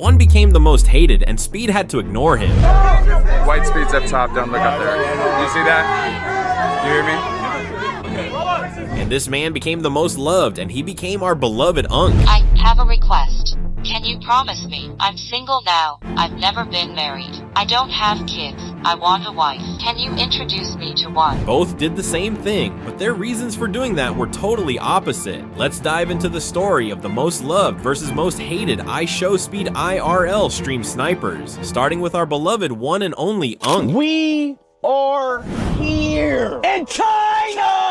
One became the most hated, and Speed had to ignore him. White Speed's up top, don't look up there. You see that? You hear me? And this man became the most loved, and he became our beloved Unk. I have a request. Can you promise me? I'm single now. I've never been married. I don't have kids. I want a wife. Can you introduce me to one? Both did the same thing, but their reasons for doing that were totally opposite. Let's dive into the story of the most loved versus most hated IShowSpeed IRL stream snipers, starting with our beloved one and only Unk. We are here in China!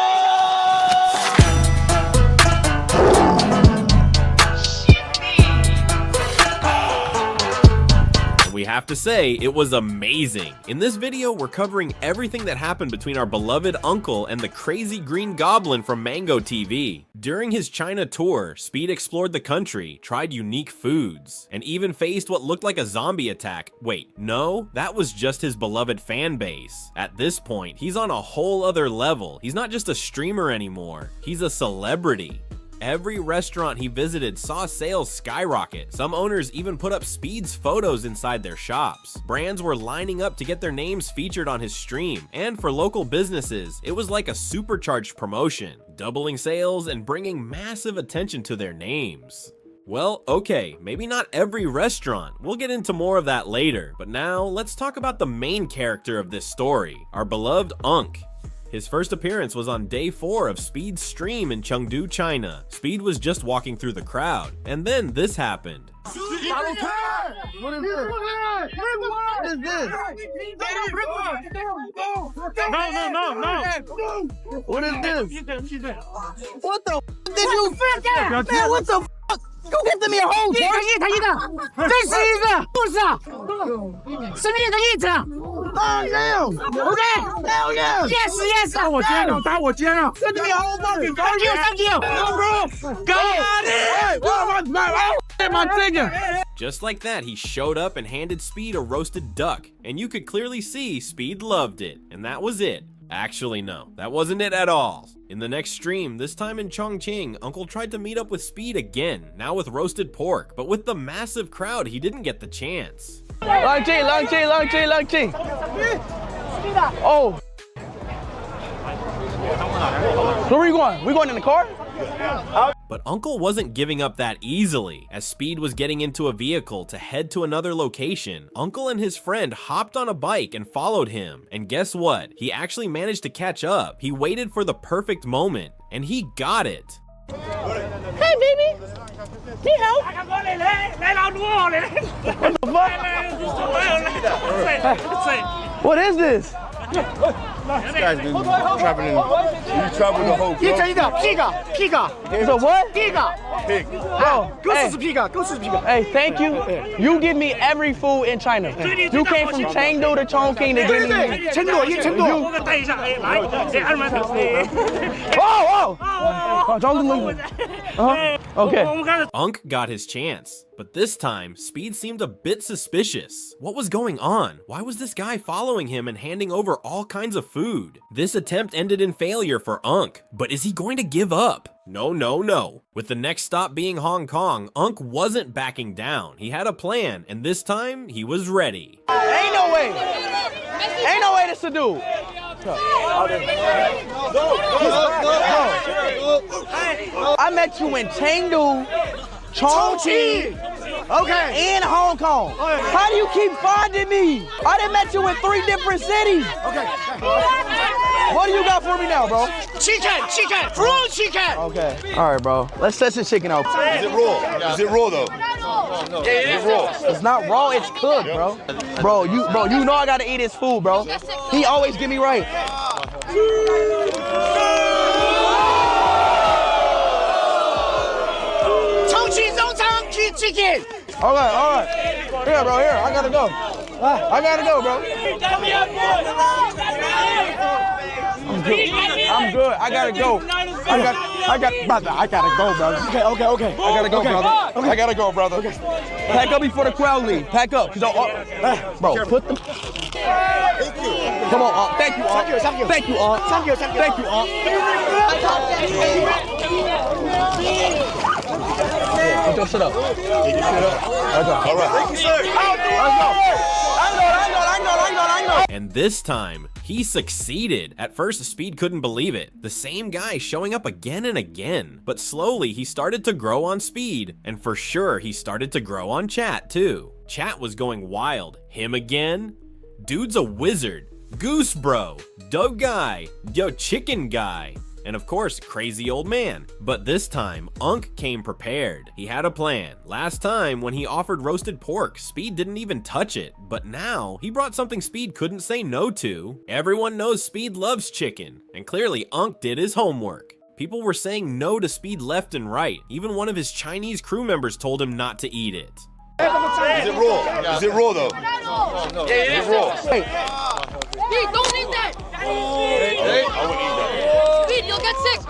We have to say, it was amazing. In this video, we're covering everything that happened between our beloved uncle and the crazy green goblin from Mango TV. During his China tour, Speed explored the country, tried unique foods, and even faced what looked like a zombie attack. Wait, no, that was just his beloved fan base. At this point, he's on a whole other level. He's not just a streamer anymore, he's a celebrity. Every restaurant he visited saw sales skyrocket. Some owners even put up Speed's photos inside their shops. Brands were lining up to get their names featured on his stream. And for local businesses, it was like a supercharged promotion, doubling sales and bringing massive attention to their names. Well, okay, maybe not every restaurant. We'll get into more of that later. But now, let's talk about the main character of this story, our beloved Unk. His first appearance was on day 4 of Speed's stream in Chengdu, China. Speed was just walking through the crowd, and then this happened. What is this? What is this? No. What is this? What the f did you? Man, what the f? Go get me a hole, sir. 这是一个故事，生命的意志。OK. Hell yeah. Yes. 打我肩了。Get me a whole fucking. Thank you. Bro. Got it. My ticket. Just like that, he showed up and handed Speed a roasted duck, and you could clearly see Speed loved it, and that was it. Actually, no, that wasn't it at all. In the next stream, this time in Chongqing, Uncle tried to meet up with Speed again, now with roasted pork, but with the massive crowd, he didn't get the chance. Long G. Oh. Where are you going? We going in the car? But Uncle wasn't giving up that easily. As Speed was getting into a vehicle to head to another location, Uncle and his friend hopped on a bike and followed him. And guess what? He actually managed to catch up. He waited for the perfect moment, and he got it. Hey, baby. Can you help? What is this? This guy's been traveling the whole globe. It's a what? Pig. Oh, goose. Hey, thank you. You give me every food in China. You came from Chengdu to Chongqing to give me. Chengdu. Okay. Unk got his chance, but this time, Speed seemed a bit suspicious. What was going on? Why was this guy following him and handing over all kinds of food? This attempt ended in failure for Unk, but is he going to give up? No. With the next stop being Hong Kong, Unk wasn't backing down. He had a plan, and this time, he was ready. Ain't no way this a dude. I met you in Chengdu, Chongqing, okay, and Hong Kong. How do you keep finding me? I done met you in 3 different cities. Okay. What do you got for me now, bro? Chicken, fruit chicken. Okay. All right, bro. Let's test this chicken out. Is it raw? Is it raw though? No. Is it raw? It's not raw. It's cooked, bro. Bro, you know I gotta eat his food, bro. He always get me right. Chicken. All right. Here, bro. Here, I gotta go. Bro. I'm good. I gotta go. I gotta go, brother. Okay. I gotta go, brother. I gotta go, brother. Okay. Pack up before the crowd leave. Pack up. Bro, put them. Come on, thank you, Thank you, Thank you, Put your shit up. Take your shit up. All right. Thank you, sir. And this time, he succeeded. At first, Speed couldn't believe it. The same guy showing up again and again. But slowly, he started to grow on Speed. And for sure, he started to grow on Chat, too. Chat was going wild. Him again? Dude's a wizard. Goose bro. Dog guy. Yo chicken guy. And of course, crazy old man. But this time, Unk came prepared. He had a plan. Last time, when he offered roasted pork, Speed didn't even touch it. But now, he brought something Speed couldn't say no to. Everyone knows Speed loves chicken. And clearly, Unk did his homework. People were saying no to Speed left and right. Even one of his Chinese crew members told him not to eat it. Is it raw? Is it raw though? No. Yeah, it is raw. Hey, don't eat that! I wouldn't eat that. Speed, you'll get sick!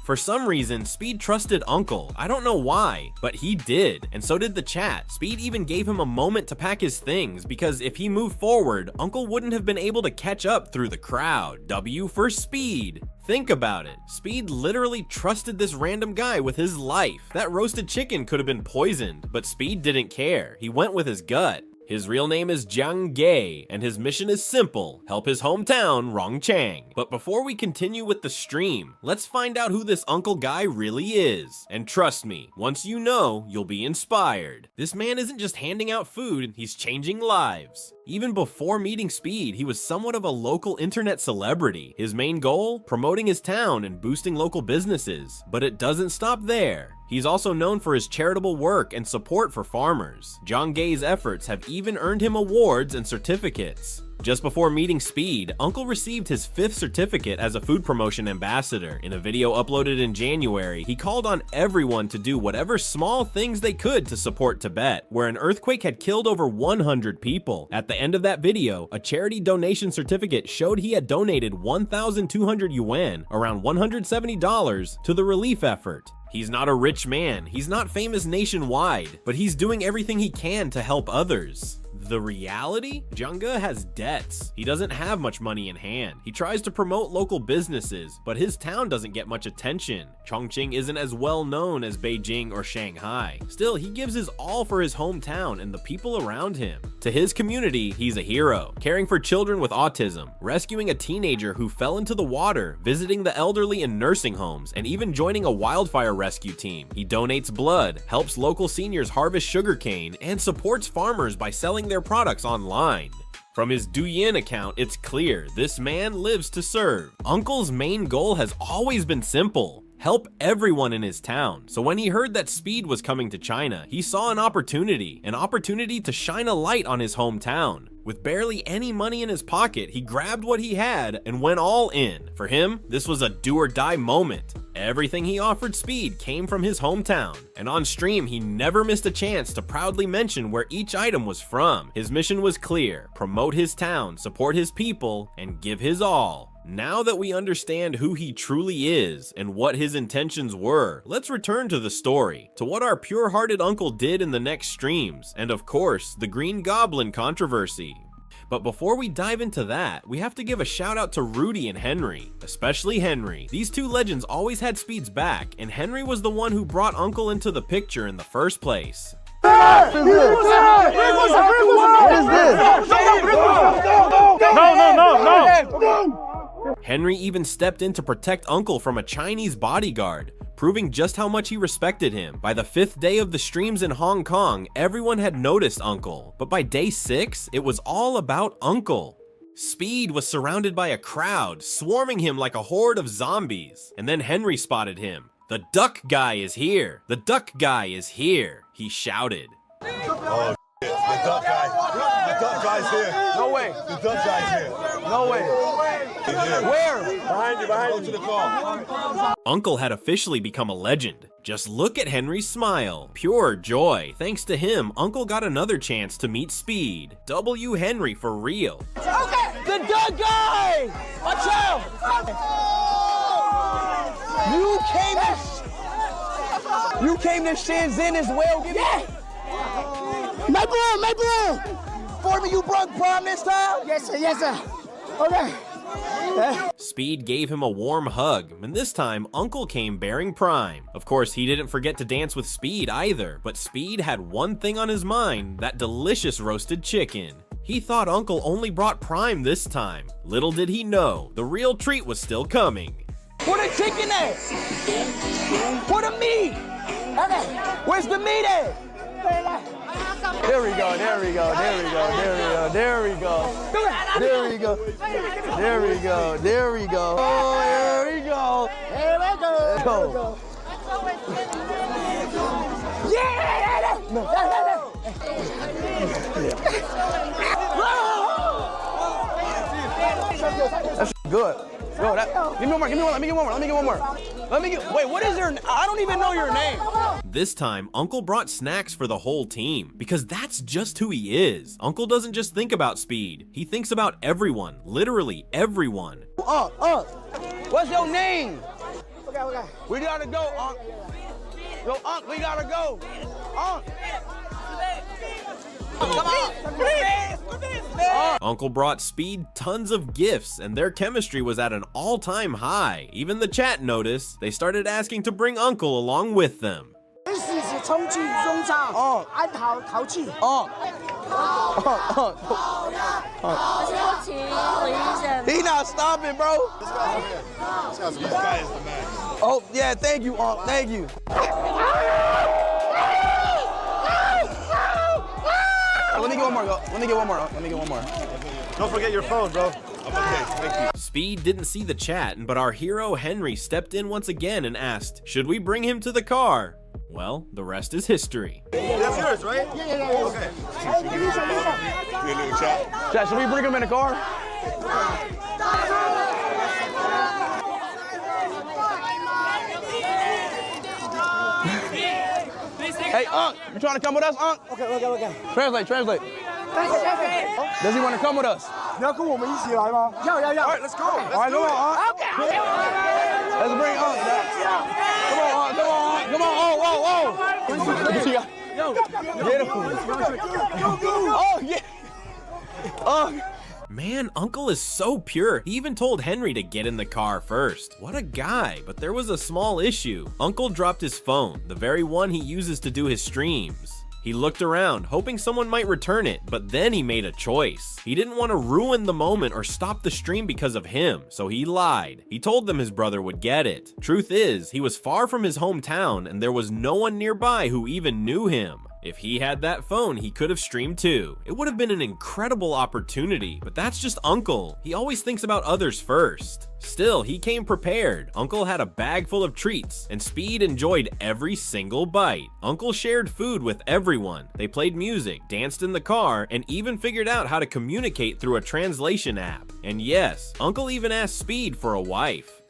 For some reason, Speed trusted Uncle. I don't know why, but he did, and so did the chat. Speed even gave him a moment to pack his things, because if he moved forward, Uncle wouldn't have been able to catch up through the crowd. W for Speed. Think about it. Speed literally trusted this random guy with his life. That roasted chicken could have been poisoned, but Speed didn't care. He went with his gut. His real name is Jiang, and his mission is simple: help his hometown, Rongchang. But before we continue with the stream, let's find out who this uncle guy really is. And trust me, once you know, you'll be inspired. This man isn't just handing out food, he's changing lives. Even before meeting Speed, he was somewhat of a local internet celebrity. His main goal? Promoting his town and boosting local businesses. But it doesn't stop there. He's also known for his charitable work and support for farmers. Jiang's efforts have even earned him awards and certificates. Just before meeting Speed, Uncle received his 5th certificate as a food promotion ambassador. In a video uploaded in January, he called on everyone to do whatever small things they could to support Tibet, where an earthquake had killed over 100 people. At the end of that video, a charity donation certificate showed he had donated 1,200 yuan, around $170, to the relief effort. He's not a rich man, he's not famous nationwide, but he's doing everything he can to help others. The reality? Jiang has debts. He doesn't have much money in hand. He tries to promote local businesses, but his town doesn't get much attention. Chongqing isn't as well known as Beijing or Shanghai. Still, he gives his all for his hometown and the people around him. To his community, he's a hero, caring for children with autism, rescuing a teenager who fell into the water, visiting the elderly in nursing homes, and even joining a wildfire rescue team. He donates blood, helps local seniors harvest sugarcane, and supports farmers by selling their products online. From his Douyin account, it's clear this man lives to serve. Uncle's main goal has always been simple: help everyone in his town. So when he heard that Speed was coming to China, he saw an opportunity to shine a light on his hometown. With barely any money in his pocket, he grabbed what he had and went all in. For him, this was a do or die moment. Everything he offered Speed came from his hometown, and on stream he never missed a chance to proudly mention where each item was from. His mission was clear: promote his town, support his people, and give his all. Now that we understand who he truly is and what his intentions were, let's return to the story, to what our pure-hearted uncle did in the next streams, and of course, the Green Goblin controversy. But before we dive into that, we have to give a shout out to Rudy and Henry, especially Henry. These two legends always had Speed's back, and Henry was the one who brought Uncle into the picture in the first place. What is this? No. Henry even stepped in to protect Uncle from a Chinese bodyguard, proving just how much he respected him. By the 5th day of the streams in Hong Kong, everyone had noticed Uncle, but by day 6, it was all about Uncle. Speed was surrounded by a crowd, swarming him like a horde of zombies, and then Henry spotted him. "The duck guy is here! The duck guy is here!" he shouted. Oh, shit. The duck guy's here. No way. The duck guy's here. No way. Where? Behind you. Go to the car. Uncle had officially become a legend. Just look at Henry's smile. Pure joy. Thanks to him, Uncle got another chance to meet Speed. W Henry for real. Okay. The duck guy! Watch out! You came to Shenzhen as well? Yeah! My bro! For me, you brought prom this time? Yes, sir. Okay. Speed gave him a warm hug, and this time Uncle came bearing prime. Of course, he didn't forget to dance with Speed either, but Speed had one thing on his mind, that delicious roasted chicken. He thought Uncle only brought prime this time. Little did he know, the real treat was still coming. Where the chicken at? Where the meat? Where's the meat at? There we go, there we go, there we go, there we go, there we go. There we go, there we go, there we go. Oh, there we go. There we go. Yeah! That's good. Yo, give me one more, give me one, let me get one more, let me get one more. Wait, what is your, I don't even know your name. This time, Uncle brought snacks for the whole team, because that's just who he is. Uncle doesn't just think about Speed, he thinks about everyone, literally everyone. What's your name? Okay. We gotta go, Unc. Yo, Unc, we gotta go. Unc. Come on. Uncle brought Speed tons of gifts, and their chemistry was at an all-time high. Even the chat noticed. They started asking to bring Uncle along with them. This is Chongqing, Rongchang, and Changsha. He not stopping, bro. This guy is the man. Oh, yeah, thank you, Unc, thank you. Let me get one more, let me get one more, let me get one more. Don't forget your phone, bro. I'm okay, thank you. Speed didn't see the chat, but our hero Henry stepped in once again and asked, should we bring him to the car? Well, the rest is history. That's yours, right? Yeah. Okay. Chat, should we bring him in the car? Hey, Unc, you trying to come with us, Unc? Okay. Translate. Does he want to come with us? All right, let's go. All right, come on, Unc. Let's bring Unc back. Come on, Get him. Oh, yeah. Man, Uncle is so pure. He even told Henry to get in the car first. What a guy, but there was a small issue. Uncle dropped his phone, the very one he uses to do his streams. He looked around, hoping someone might return it, but then he made a choice. He didn't want to ruin the moment or stop the stream because of him, so he lied. He told them his brother would get it. Truth is, he was far from his hometown and there was no one nearby who even knew him. If he had that phone, he could have streamed too. It would have been an incredible opportunity, but that's just Uncle. He always thinks about others first. Still, he came prepared. Uncle had a bag full of treats, and Speed enjoyed every single bite. Uncle shared food with everyone. They played music, danced in the car, and even figured out how to communicate through a translation app. And yes, Uncle even asked Speed for a wife.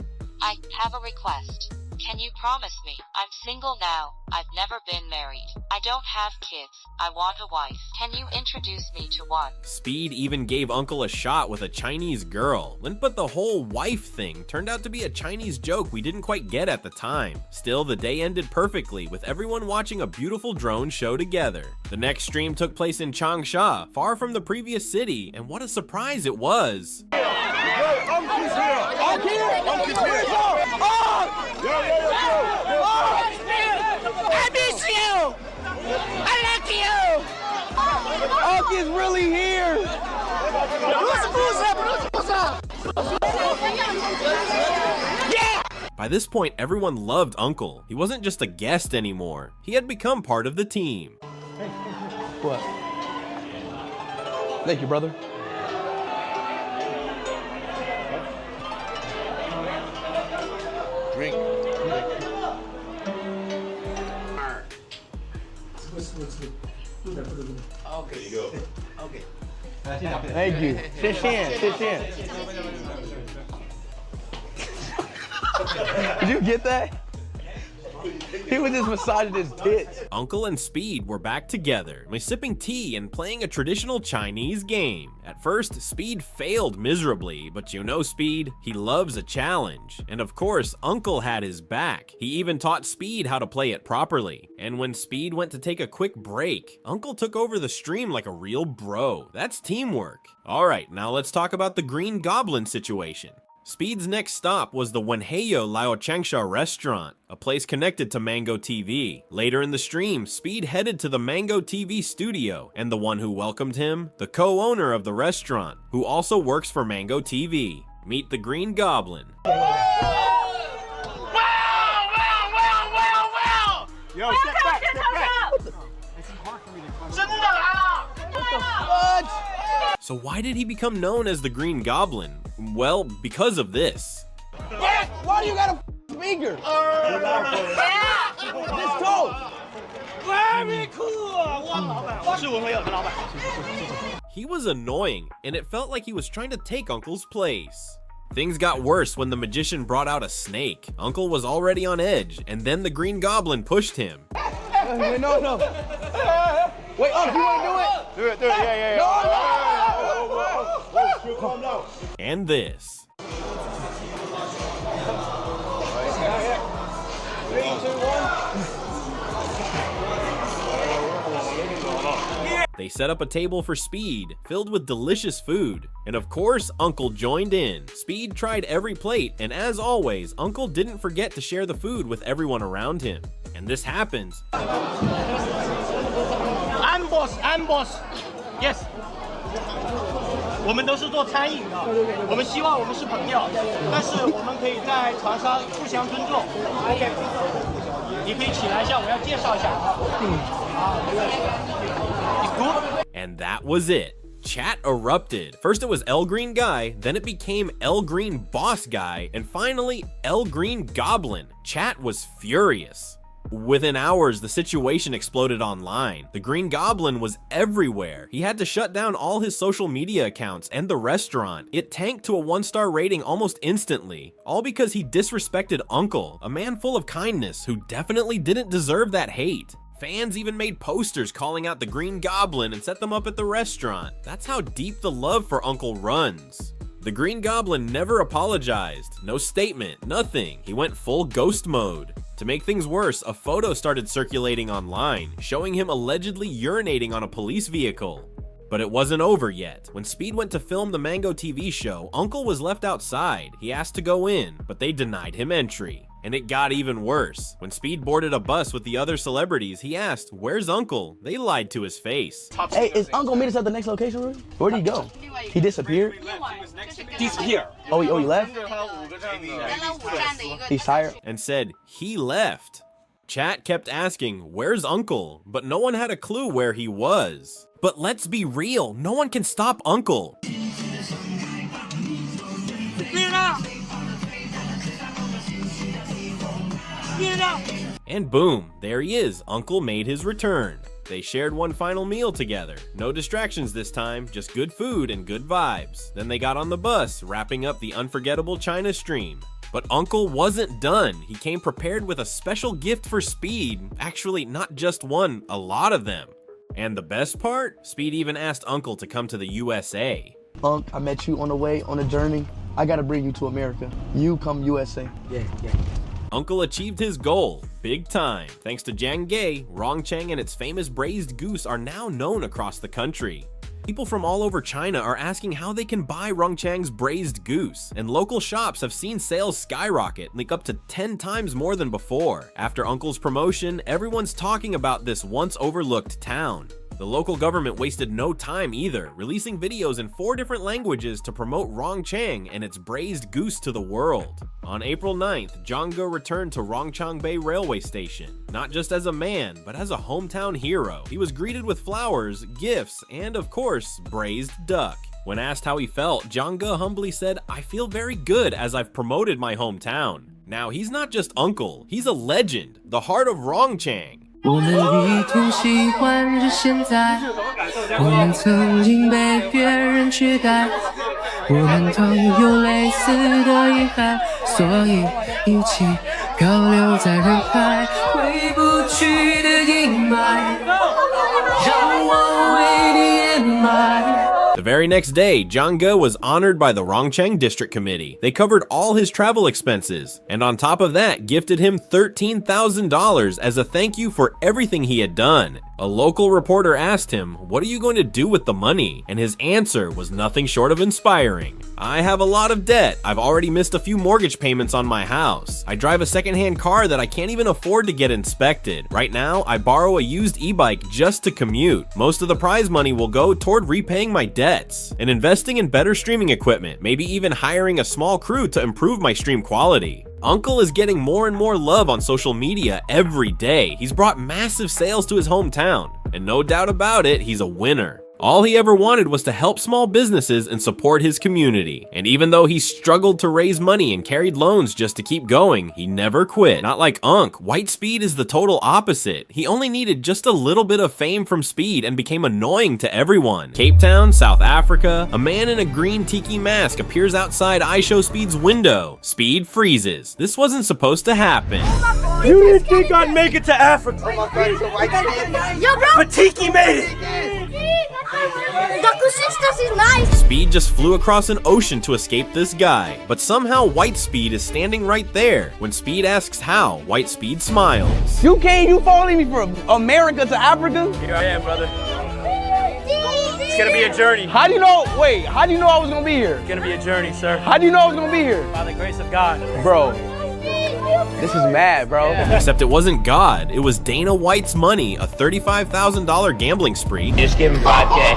I have a request. Can you promise me? I'm single now. I've never been married. I don't have kids. I want a wife. Can you introduce me to one? Speed even gave Uncle a shot with a Chinese girl. But the whole wife thing turned out to be a Chinese joke we didn't quite get at the time. Still, the day ended perfectly with everyone watching a beautiful drone show together. The next stream took place in Changsha, far from the previous city, and what a surprise it was. Uncle's here. I miss you! I like you! Unc is really here! Yeah! By this point, everyone loved Uncle. He wasn't just a guest anymore. He had become part of the team. What? Thank you, brother. Drink. Okay. There you go. Okay. Thank you. Sit in. Did you get that? He was just massaging his tits. Uncle and Speed were back together, sipping tea and playing a traditional Chinese game. At first, Speed failed miserably, but you know Speed, he loves a challenge. And of course, Uncle had his back. He even taught Speed how to play it properly. And when Speed went to take a quick break, Uncle took over the stream like a real bro. That's teamwork. Alright, now let's talk about the Green Goblin situation. Speed's next stop was the Wenheyo Lao Changsha restaurant, a place connected to Mango TV. Later in the stream, Speed headed to the Mango TV studio, and the one who welcomed him, the co-owner of the restaurant, who also works for Mango TV. Meet the Green Goblin. Yo, step back, step back. So why did he become known as the Green Goblin? Well, because of this. Why do you got a speaker? Let's go. Very cool. He was annoying, and it felt like he was trying to take Uncle's place. Things got worse when the magician brought out a snake. Uncle was already on edge, and then the Green Goblin pushed him. No. Wait, you want to do it? Do it, yeah. No. And this. 3, 2, 1. They set up a table for Speed, filled with delicious food. And of course, Uncle joined in. Speed tried every plate, and as always, Uncle didn't forget to share the food with everyone around him. And this happens. Amboss. Yes. 我们都是做餐饮的，我们希望我们是朋友，但是我们可以在床上互相尊重。OK， 你可以起来一下，我要介绍一下。It's good. And that was it. Chat erupted. First it was L Green Guy, then it became L Green Boss Guy, and finally L Green Goblin. Chat was furious. Within hours, the situation exploded online. The Green Goblin was everywhere. He had to shut down all his social media accounts and the restaurant. It tanked to a 1-star rating almost instantly, all because he disrespected Uncle, a man full of kindness who definitely didn't deserve that hate. Fans even made posters calling out the Green Goblin and set them up at the restaurant. That's how deep the love for Uncle runs. The Green Goblin never apologized. No statement, nothing. He went full ghost mode. To make things worse, a photo started circulating online, showing him allegedly urinating on a police vehicle. But it wasn't over yet. When Speed went to film the Mango TV show, Uncle was left outside. He asked to go in, but they denied him entry. And it got even worse. When Speed boarded a bus with the other celebrities, he asked, "Where's Uncle?" They lied to his face. Hey, is Uncle meet us at the next location room? Where did he go? He disappeared? Disappear. Oh, he left? He's tired? And said, he left. Chat kept asking, "Where's Uncle?" But no one had a clue where he was. But let's be real, no one can stop Uncle. And boom, there he is. Uncle made his return. They shared one final meal together. No distractions this time, just good food and good vibes. Then they got on the bus, wrapping up the unforgettable China stream. But Uncle wasn't done. He came prepared with a special gift for Speed. Actually, not just one, a lot of them. And the best part? Speed even asked Uncle to come to the USA. Unc, I met you on the way, on the journey. I gotta bring you to America. You come USA. Yeah. Uncle achieved his goal, big time. Thanks to Jiang, Rongchang and its famous braised goose are now known across the country. People from all over China are asking how they can buy Rongchang's braised goose, and local shops have seen sales skyrocket, like up to 10 times more than before. After Uncle's promotion, everyone's talking about this once overlooked town. The local government wasted no time either, releasing videos in 4 different languages to promote Rongchang and its braised goose to the world. On April 9th, Chengdu returned to Rongchang Bay Railway Station, not just as a man, but as a hometown hero. He was greeted with flowers, gifts, and of course, braised duck. When asked how he felt, Chengdu humbly said, "I feel very good as I've promoted my hometown." Now, he's not just Uncle, he's a legend, the heart of Rongchang. 我们一同喜欢着现在，我们曾经被别人取代，我们都有类似的遗憾，所以一起高留在人海，回不去的阴霾，让我为你掩埋。 The very next day, Jiang was honored by the Rongchang District Committee. They covered all his travel expenses, and on top of that, gifted him $13,000 as a thank you for everything he had done. A local reporter asked him, "What are you going to do with the money?" And his answer was nothing short of inspiring. "I have a lot of debt. I've already missed a few mortgage payments on my house. I drive a secondhand car that I can't even afford to get inspected. Right now, I borrow a used e-bike just to commute. Most of the prize money will go toward repaying my debts and investing in better streaming equipment, maybe even hiring a small crew to improve my stream quality." Uncle is getting more and more love on social media every day. He's brought massive sales to his hometown, and no doubt about it, he's a winner. All he ever wanted was to help small businesses and support his community. And even though he struggled to raise money and carried loans just to keep going, he never quit. Not like Unc, White Speed is the total opposite. He only needed just a little bit of fame from Speed and became annoying to everyone. Cape Town, South Africa, a man in a green tiki mask appears outside IShowSpeed's window. Speed freezes. This wasn't supposed to happen. You didn't think I'd make it to Africa. Yo, bro! But Tiki made it! Dr. Sisters is nice! Speed just flew across an ocean to escape this guy, but somehow White Speed is standing right there. When Speed asks how, White Speed smiles. You following me from America to Africa? Here I am, brother. It's gonna be a journey. How do you know? Wait, how do you know I was gonna be here? It's gonna be a journey, sir. How do you know I was gonna be here? By the grace of God. Bro, this is mad, bro. Except it wasn't God, it was Dana White's money, a $35,000 gambling spree. You just gave him 5K.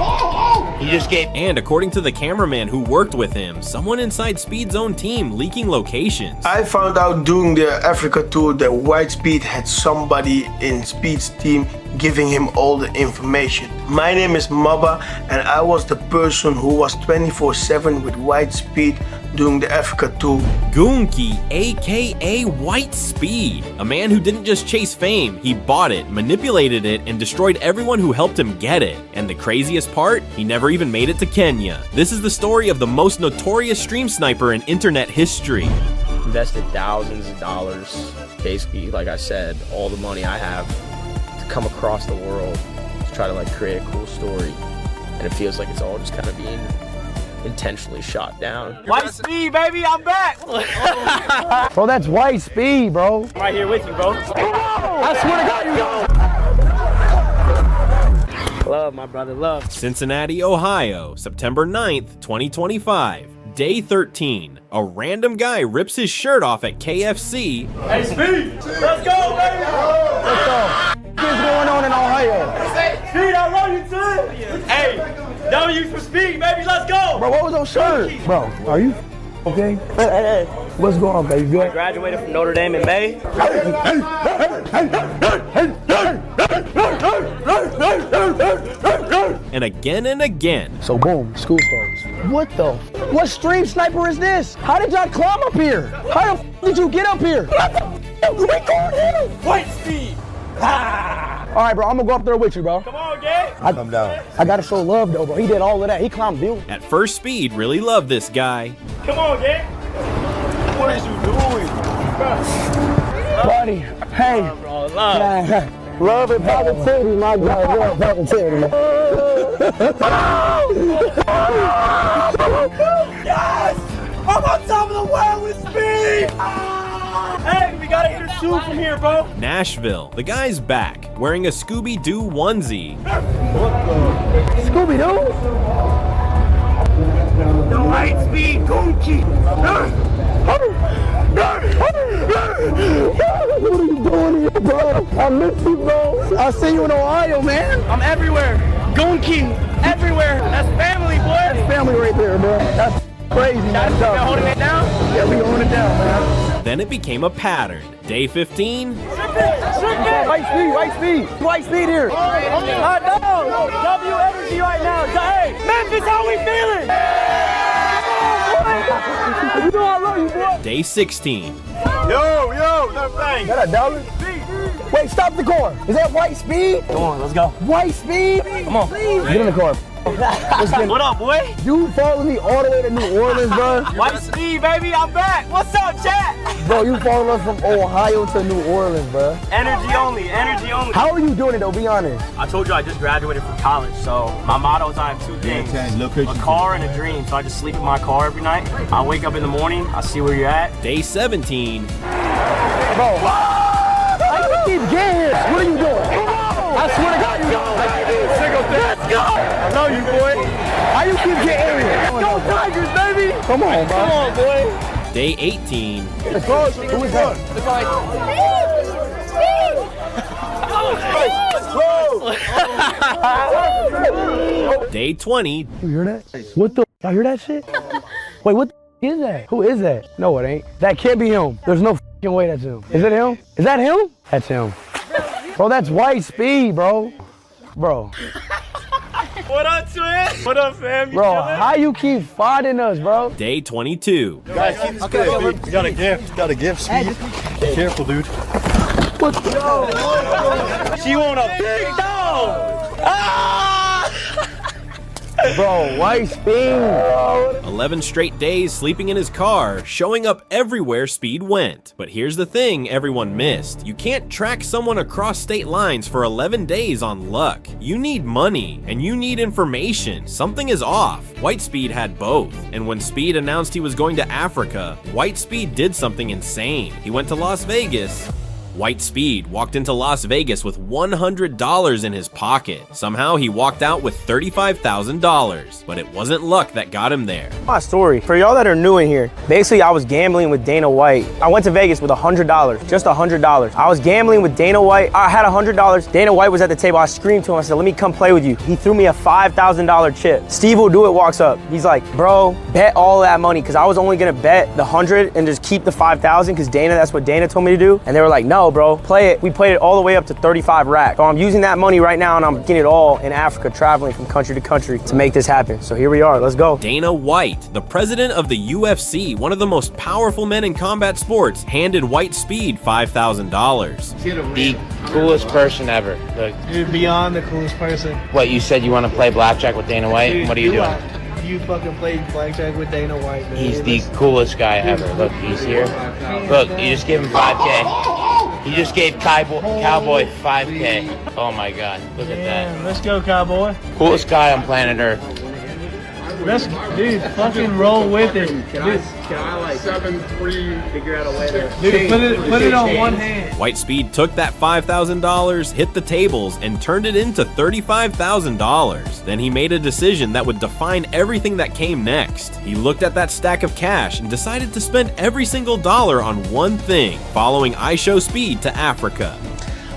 You just gave. And according to the cameraman who worked with him, someone inside Speed's own team leaking locations. I found out during the Africa tour that White Speed had somebody in Speed's team giving him all the information. My name is Maba, and I was the person who was 24/7 with White Speed during the Africa tour. Goonki, aka White Speed, a man who didn't just chase fame, he bought it, manipulated it, and destroyed everyone who helped him get it. And the craziest part, he never even made it to Kenya. This is the story of the most notorious stream sniper in internet history. Invested thousands of dollars, basically, like I said, all the money I have to come across the world to try to like create a cool story. And it feels like it's all just kind of being intentionally shot down. White Speed, baby, I'm back! Bro, that's White Speed, bro. I'm right here with you, bro. I swear to God, you go. Love, my brother, love. Cincinnati, Ohio, September 9th, 2025. Day 13. A random guy rips his shirt off at KFC. Hey, Speed! Let's go, baby! Let's go. What's going on in Ohio? Speed, I love you too! Hey, W for Speed, baby, let's go! Bro, what was on shirt? Bro, are you okay? Hey. What's going on, baby? I graduated from Notre Dame in May. And again. So boom, school starts. What stream sniper is this? How did y'all climb up here? How the did you get up here? What the White Speed! All right, bro, I'm gonna go up there with you, bro. Come on, gang! Come down. I gotta show love, though, bro. He did all of that. He climbed buildings. At first, Speed really loved this guy. Come on, gang! What is you doing? Buddy, hey. Bro, love. Love and positivity, my God. Love and positivity. Yes! I'm on top of the world with Speed! Hey, we gotta hit a shoe from here, bro. Nashville. The guy's back, wearing a Scooby-Doo onesie. Scooby-Doo? The White Speed Gunki! What are you doing here, bro? I miss you, bro. I see you in Ohio, man. I'm everywhere. Gunki! Everywhere. That's family, boy. That's family right there, bro. That's crazy, man. Y'all holding it down? Yeah, we holding it down, man. Then it became a pattern. Day 15. White speed here. I know. W energy right now. Hey, Memphis, how we feeling? You know I love you, boy. Day 16. Yo, no thanks. Got a dollar? Wait, stop the car. Is that white speed? Come on, let's go. White speed? Come on. Get in the car. What up, boy? You followed me all the way to New Orleans, bro. White speed, baby, I'm back. What's up, chat? Bro, you followed us from Ohio to New Orleans, bro. Energy only, energy only. How are you doing it, though? Be honest. I told you I just graduated from college, so my motto is I have two things, a car and a dream. So I just sleep in my car every night. I wake up in the morning, I see where you're at. Day 17. Bro, how you keep getting here? What are you doing? I swear to God, you go. Let's go. I know you, boy. How you keep getting here? Go Tigers, baby. Come on, bro. Come on, boy. Day 18. It's close. Who is that? It's like... Day 20. You hear that? What the? Y'all hear that shit? Wait, what the is that? Who is that? No, it ain't. That can't be him. There's no fucking way that's him. Is it him? Is that him? That's him. Bro, that's white speed, bro. Bro. What up, twin? What up, fam? Bro, how you keep finding us, bro? Day 22. Guys, keep this good. We got a gift. Got a gift, Speed. Be careful, dude. What the? She want a big dog. Ah! Bro, white speed, bro. 11 straight days sleeping in his car, showing up everywhere Speed went. But here's the thing everyone missed. You can't track someone across state lines for 11 days on luck. You need money, and you need information. Something is off. White Speed had both. And when Speed announced he was going to Africa, White Speed did something insane. He went to Las Vegas. White Speed walked into Las Vegas with $100 in his pocket. Somehow he walked out with $35,000, but it wasn't luck that got him there. My story, for y'all that are new in here, basically I was gambling with Dana White. I went to Vegas with $100, just $100. I was gambling with Dana White. I had $100. Dana White was at the table. I screamed to him, I said, let me come play with you. He threw me a $5,000 chip. Steve will do it, walks up. He's like, bro, bet all that money, because I was only gonna bet the 100 and just keep the 5,000, because Dana, that's what Dana told me to do. And they were like, no, bro, play it. We played it all the way up to 35 racks. So I'm using that money right now and I'm getting it all in Africa, traveling from country to country to make this happen. So here we are, let's go. Dana White, the president of the UFC, one of the most powerful men in combat sports, handed White Speed $5,000. The coolest person ever. You're beyond the coolest person. What, you said you want to play blackjack with Dana White? Dude, What are you doing? You fucking played blackjack with Dana White, man. He's the coolest guy ever. Look, he's here. Look, you just gave him 5K. You just gave Cowboy 5K. Oh my God, look at that. Let's go, Cowboy. Coolest guy on planet Earth. Let's, dude, fucking roll with it. Dude, Can I like 7-3 figure out a way to put it on one hand. White Speed took that $5,000, hit the tables, and turned it into $35,000. Then he made a decision that would define everything that came next. He looked at that stack of cash and decided to spend every single dollar on one thing, following IShowSpeed to Africa.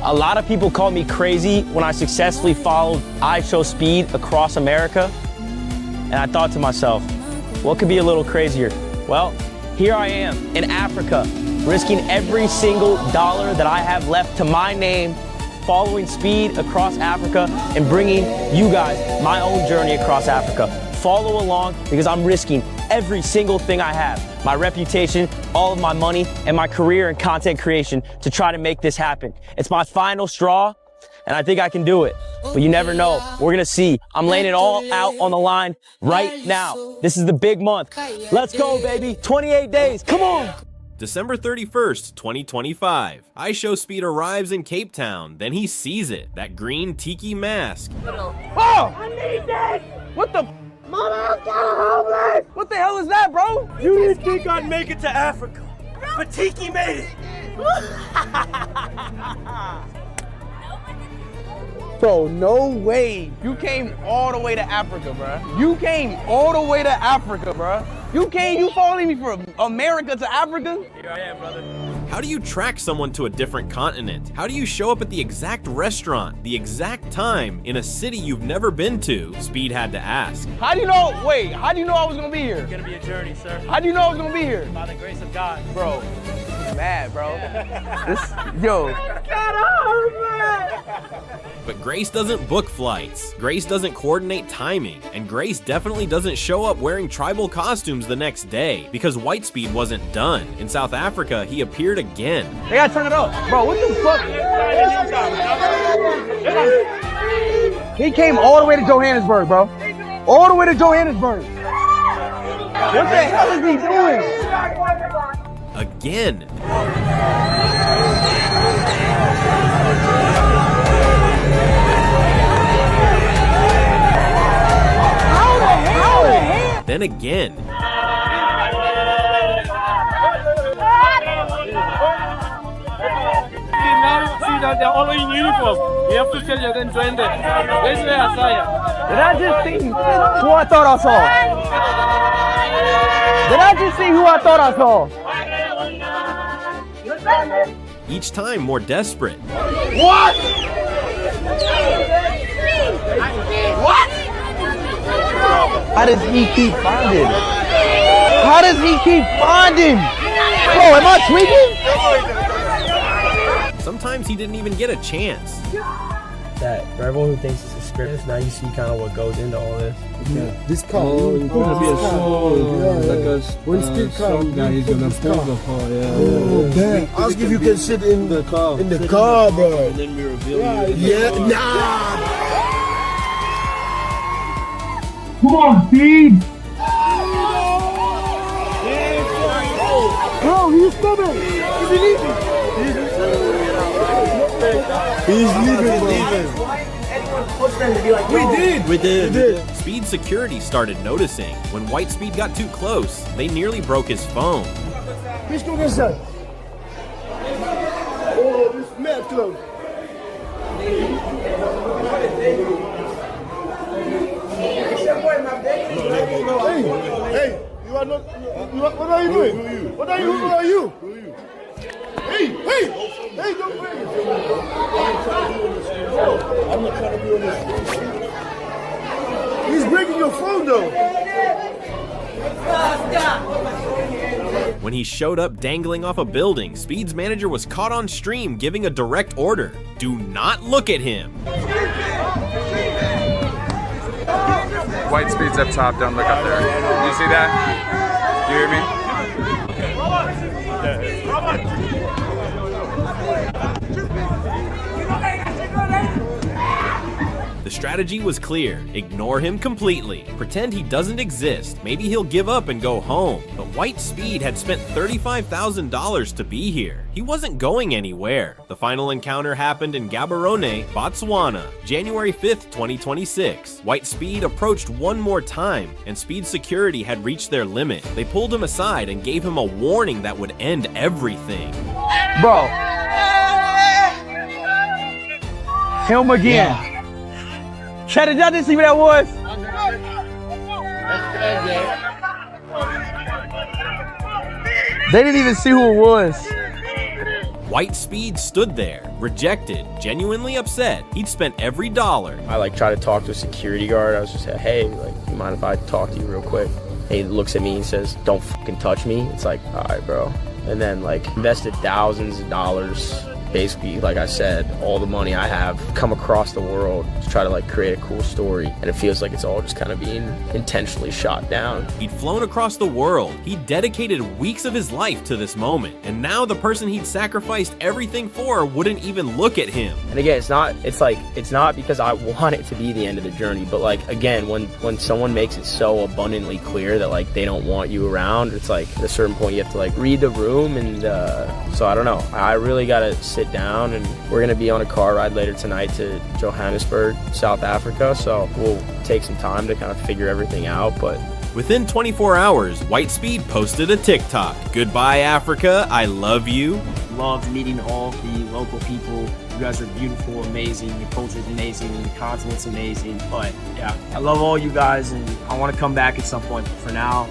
A lot of people called me crazy when I successfully followed IShowSpeed across America. And I thought to myself, what could be a little crazier? Well, here I am in Africa, risking every single dollar that I have left to my name, following Speed across Africa and bringing you guys my own journey across Africa. Follow along because I'm risking every single thing I have, my reputation, all of my money, and my career in content creation to try to make this happen. It's my final straw, and I think I can do it. But you never know. We're gonna see. I'm laying it all out on the line right now. This is the big month. Let's go, baby. 28 days. Come on. December 31st, 2025. IShowSpeed arrives in Cape Town. Then he sees it. That green tiki mask. Oh! I need this! What the? Mama, I'm kind of homeless! What the hell is that, bro? You didn't think I'd make it to Africa, but Tiki made it. Bro, no way. You came all the way to Africa, bro. You came all the way to Africa, bro. You following me from America to Africa? Here I am, brother. How do you track someone to a different continent? How do you show up at the exact restaurant, the exact time, in a city you've never been to? Speed had to ask. How do you know, wait, how do you know I was gonna be here? It's gonna be a journey, sir. How do you know I was gonna be here? By the grace of God. Bro, he's mad, bro. Yo. But Grace doesn't book flights, Grace doesn't coordinate timing, and Grace definitely doesn't show up wearing tribal costumes the next day, because White Speed wasn't done. In South Africa, he appeared again. They gotta turn it up. Bro, what the fuck? He came all the way to Johannesburg, bro. All the way to Johannesburg. What the hell is he doing? Again. Then again. They're all in uniform. You have to tell your then join them. Where's the attire? Did I just see who I thought I saw? Did I just see who I thought I saw? Each time more desperate. What? What? How does he keep finding? How does he keep finding? Oh, am I tweaking? Sometimes he didn't even get a chance. That for everyone who thinks it's a script, now you see kind of what goes into all this. Yeah. This car, it's gonna be a show. When Speed comes, guy, he's gonna pull the car. Yeah. Ask if you can sit in the car. In the car, bro. And then we reveal you. Yeah, nah. Come on, Speed. Bro, he's coming. He's leaving. He's leaving, bro. We did. Speed security started noticing. When White Speed got too close, they nearly broke his phone. Let's go this side. Oh, this is mad close. Hey, you are not. What are you doing? Who are you? Hey, don't break it. I'm not trying to be on this. He's breaking your phone, though. When he showed up dangling off a building, Speed's manager was caught on stream giving a direct order. Do not look at him. White Speed's up top, don't look up there. You see that? You hear me? The strategy was clear. Ignore him completely. Pretend he doesn't exist. Maybe he'll give up and go home. But White Speed had spent $35,000 to be here. He wasn't going anywhere. The final encounter happened in Gaborone, Botswana, January 5th, 2026. White Speed approached one more time, and Speed security had reached their limit. They pulled him aside and gave him a warning that would end everything. Bro. Him again. Yeah. Chat, did y'all just see what that was? They didn't even see who it was. White Speed stood there, rejected, genuinely upset. He'd spent every dollar. I try to talk to a security guard. I was just like, hey, you mind if I talk to you real quick? He looks at me and says, don't fucking touch me. It's like, all right, bro. And then invested thousands of dollars. Basically, like I said, all the money I have come across the world to try to create a cool story, and it feels like it's all just kind of being intentionally shot down. He'd flown across the world. He dedicated weeks of his life to this moment, and now the person he'd sacrificed everything for wouldn't even look at him. And again, it's not because I want it to be the end of the journey, but again, when someone makes it so abundantly clear that they don't want you around, it's at a certain point you have to read the room, and so I don't know. I really gotta sit down, and we're gonna be on a car ride later tonight to Johannesburg, South Africa, so we'll take some time to kind of figure everything out. But within 24 hours, White Speed posted a TikTok. Goodbye, Africa. I love you. Loved meeting all the local people. You guys are beautiful, amazing. Your culture is amazing. The continent's amazing. But yeah, I love all you guys, and I want to come back at some point. But for now,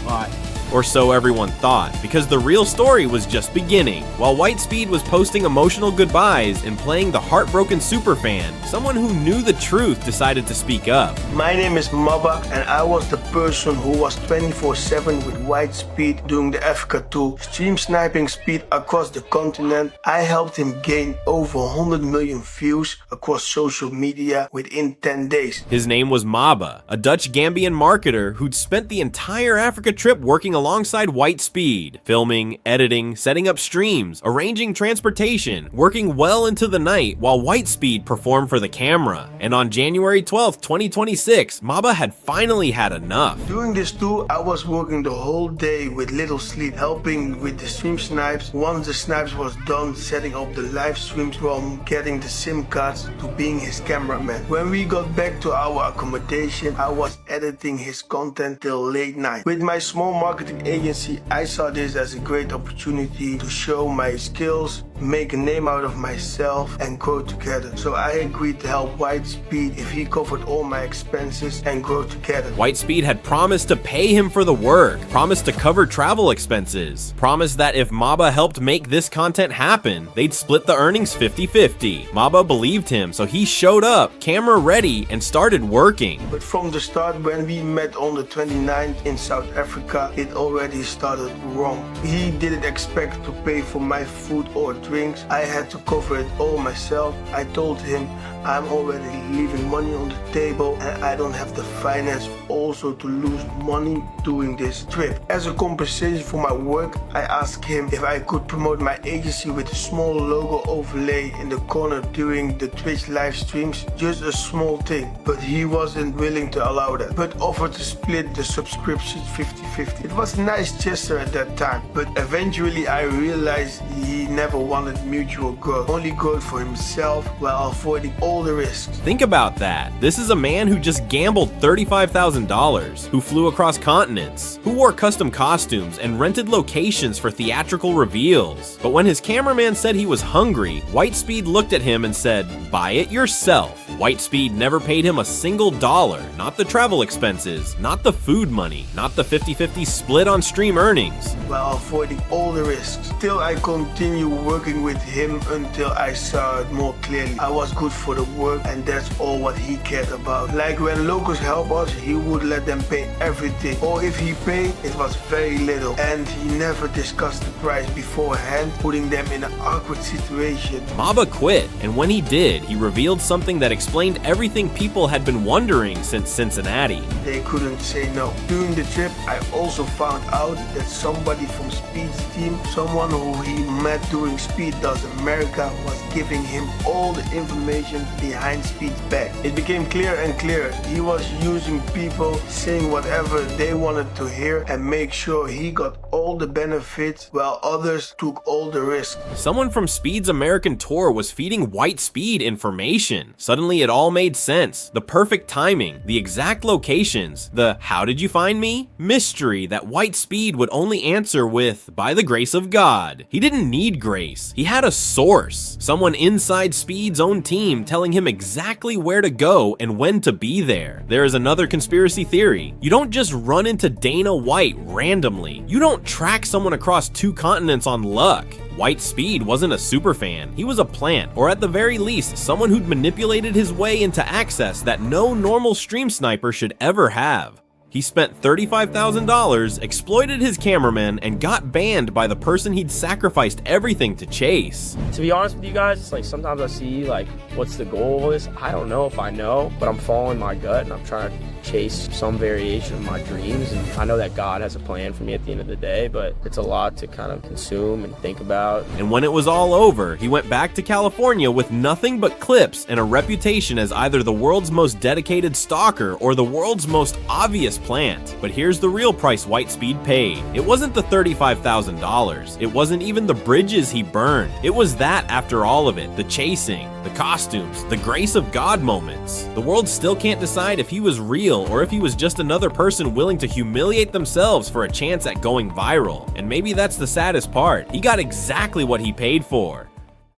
bye. Or so everyone thought, because the real story was just beginning. While White Speed was posting emotional goodbyes and playing the heartbroken superfan, someone who knew the truth decided to speak up. My name is Maba, and I was the person who was 24/7 with White Speed during the Africa tour, stream sniping Speed across the continent. I helped him gain over 100 million views across social media within 10 days. His name was Maba, a Dutch Gambian marketer who'd spent the entire Africa trip working alongside White Speed, filming, editing, setting up streams, arranging transportation, working well into the night while White Speed performed for the camera. And on January 12th, 2026, Maba had finally had enough. During this tour, I was working the whole day with little sleep, helping with the stream snipes. Once the snipes was done, setting up the live streams, from getting the SIM cards to being his cameraman. When we got back to our accommodation, I was editing his content till late night. With my small marketing agency, I saw this as a great opportunity to show my skills, make a name out of myself and grow together. So I agreed to help White Speed if he covered all my expenses and grow together. White Speed had promised to pay him for the work, promised to cover travel expenses, promised that if Maba helped make this content happen, they'd split the earnings 50-50. Maba believed him, so he showed up, camera ready, and started working. But from the start, when we met on the 29th in South Africa, it already started wrong. He didn't expect to pay for my food or drinks. I had to cover it all myself. I told him I'm already leaving money on the table and I don't have the finance also to lose money doing this trip. As a compensation for my work, I asked him if I could promote my agency with a small logo overlay in the corner during the Twitch live streams, just a small thing, but he wasn't willing to allow that, but offered to split the subscription 50-50. It was a nice gesture at that time, but eventually I realized he never wanted mutual growth, only growth for himself while avoiding all the risks. Think about that. This is a man who just gambled $35,000, who flew across continents, who wore custom costumes and rented locations for theatrical reveals. But when his cameraman said he was hungry, White Speed looked at him and said, "Buy it yourself." White Speed never paid him a single dollar, not the travel expenses, not the food money, not the 50-50 split on stream earnings, while avoiding all the risks. Still, I continued working with him until I saw it more clearly. I was good for the work and that's all what he cared about. Like when locals help us, he would let them pay everything, or if he paid, it was very little, and he never discussed the price beforehand, putting them in an awkward situation. Maba quit, and when he did, he revealed something that explained everything people had been wondering since Cincinnati. They couldn't say no. During the trip, I also found out that somebody from Speed's team, someone who he met during Speed Does America, was giving him all the information behind Speed's back. It became clearer and clearer. He was using people, saying whatever they wanted to hear and make sure he got all the benefits while others took all the risks. Someone from Speed's American tour was feeding White Speed information. Suddenly it all made sense. The perfect timing, the exact locations, the "how did you find me?" mystery that White Speed would only answer with, "by the grace of God." He didn't need grace. He had a source. Someone inside Speed's own team telling him exactly where to go and when to be there. There is another conspiracy theory. You don't just run into Dana White randomly. You don't track someone across 2 continents on luck. White Speed wasn't a superfan, he was a plant, or at the very least, someone who'd manipulated his way into access that no normal stream sniper should ever have. He spent $35,000, exploited his cameraman, and got banned by the person he'd sacrificed everything to chase. To be honest with you guys, it's like sometimes I see like, what's the goal of this? I don't know if I know, but I'm following my gut and I'm trying to chase some variation of my dreams, and I know that God has a plan for me at the end of the day, but it's a lot to kind of consume and think about. And when it was all over, he went back to California with nothing but clips and a reputation as either the world's most dedicated stalker or the world's most obvious plant. But here's the real price White Speed paid. It wasn't the $35,000. It wasn't even the bridges he burned. It was that after all of it, the chasing, the costumes, the grace of God moments. The world still can't decide if he was real or if he was just another person willing to humiliate themselves for a chance at going viral. And maybe that's the saddest part. He got exactly what he paid for.